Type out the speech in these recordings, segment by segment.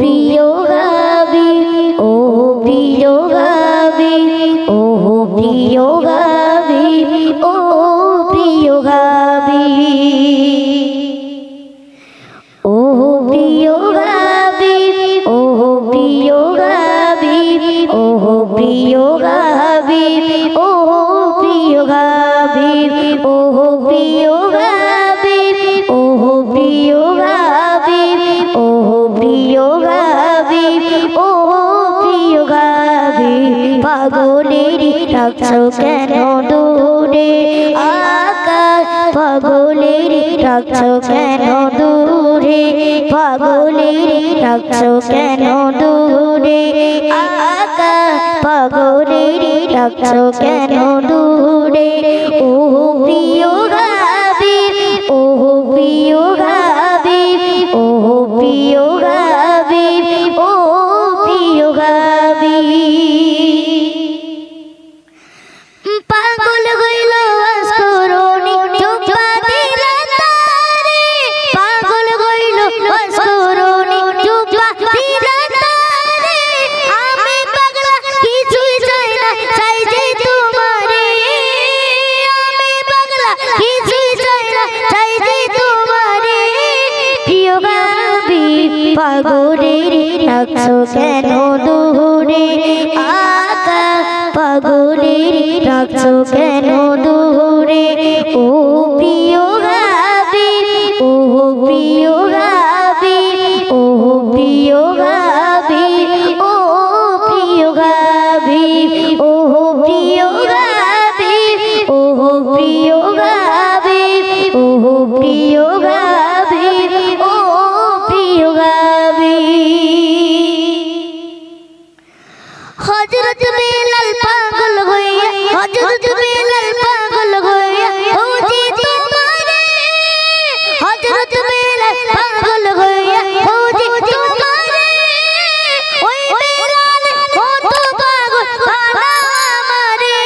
প্রিয় গাবি ও প্রিয় গাবি ও প্রিয় গাবি ও প্রিয় গাবি ও প্রিয় গাবি ও প্রিয় গাবি ও প্রিয় গাবি ও প্রিয় গাবি ও প্রিয় গাবি ও প্রিয় গাবি ও প্রিয় গাবি ও প্রিয় গাবি পাগলেরই রাখছো কেন দূরে আকাশ পাগলেরই রাখছো কেন দূরে পাগলেরই রাখছো কেন দূরে আকাশ পাগলেরই রাখছো কেন দূরে ও প্রিয় গাবি ও প্রিয় গাবি ও প্রিয় গাবি ও প্রিয় গাবি পাগল হইল আসকরণী চোখ বাঁধিল তারে পাগল হইল আসকরণী চোখ বাঁধিল তারে আমি পাগলা কিছুই চাই না চাই যে তোমারে আমি পাগলা কিছুই চাই না চাই যে তোমারে প্রিয় গাবি পাগলেরই রাখছো কেন দূরে আকাশ পাগলেরই রাখছো কেন দূরে ও প্রিয় গাবি ও প্রিয় গাবি ও প্রিয় গাবি ও প্রিয় গাবি ও প্রিয় গাবি ও প্রিয় গাবি ও প্রিয় গাবি ও প্রিয় গাবি হযরত বেলাল পাগল হইয়া হযরত বেলাল পাগল হইয়া খুঁজি তোমারে হযরত বেলাল পাগল হইয়া খুঁজি তোমারে ওই বেলাল কত পাগল বানা আমারে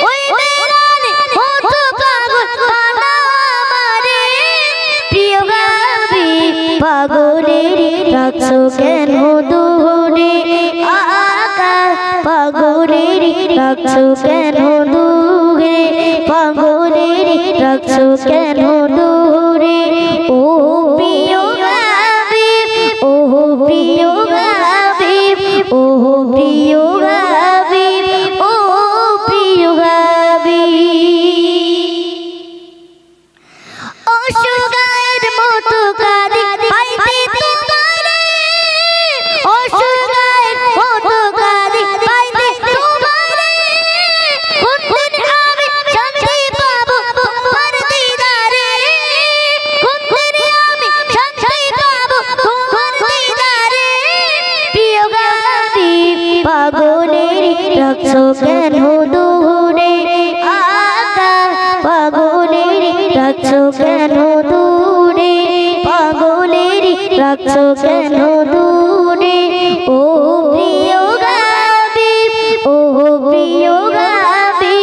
ওই বেলাল কত পাগল বানা আমারে প্রিয় গাবি পাগলেরই রাখছো কেন দূরে পাগলেরই রাখছো কেন দূরে পাগলেরই রাখছো কেন দূরে ও প্রিয় গাবি ও প্রিয় গাবি ও প্রিয় গাবি ও প্রিয় গাবি অসুগায়ের মতো কাঁদি পাইতে তোমারে অসুগায়ের মতো কাঁদি পাইতে তোমারে কোনদিন আমি শান্তি পাবো তোমার দিদারে কোনদিন আমি শান্তি পাবো তোমার দিদারে প্রিয় গাবি পাগলেরই রাখছো কেন দূরে আকাশ পাগলেরই রাখছো কেন দূরে পাগলেরই রাখছো কেন দূরে ও প্রিয় গাবি ও প্রিয় গাবি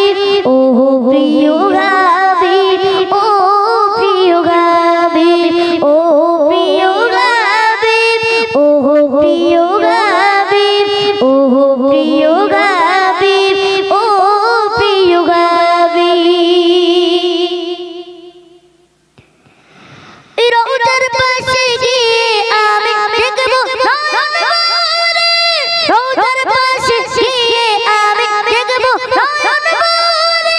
ও প্রিয় গাবি ও প্রিয় গাবি ও প্রিয় গাবি ও প্রিয় গাবি ও প্রিয় গাবি ও প্রিয় গাবি রোজার পাশে গিয়ে আমি দেখবো নয়ন ভরে রোজার পাশে গিয়ে আমি দেখবো নয়ন ভরে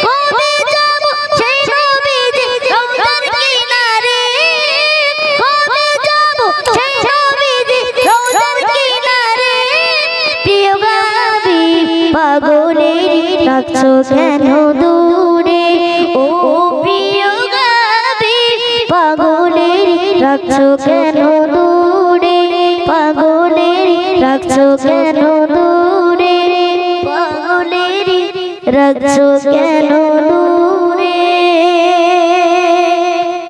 কবে যাবো সেই নবীজি রোজার কিনারে কবে যাবো সেই নবীজি রোজার কিনারে প্রিয় গাবি পাগলেরই রাখছো কেন দূরে ও প্রিয় গাবি পাগলেরই রাখছো কেন দূরে পাগলেরই রাখছো কেন দূরে পাগলেরই রাখছো কেন দূরে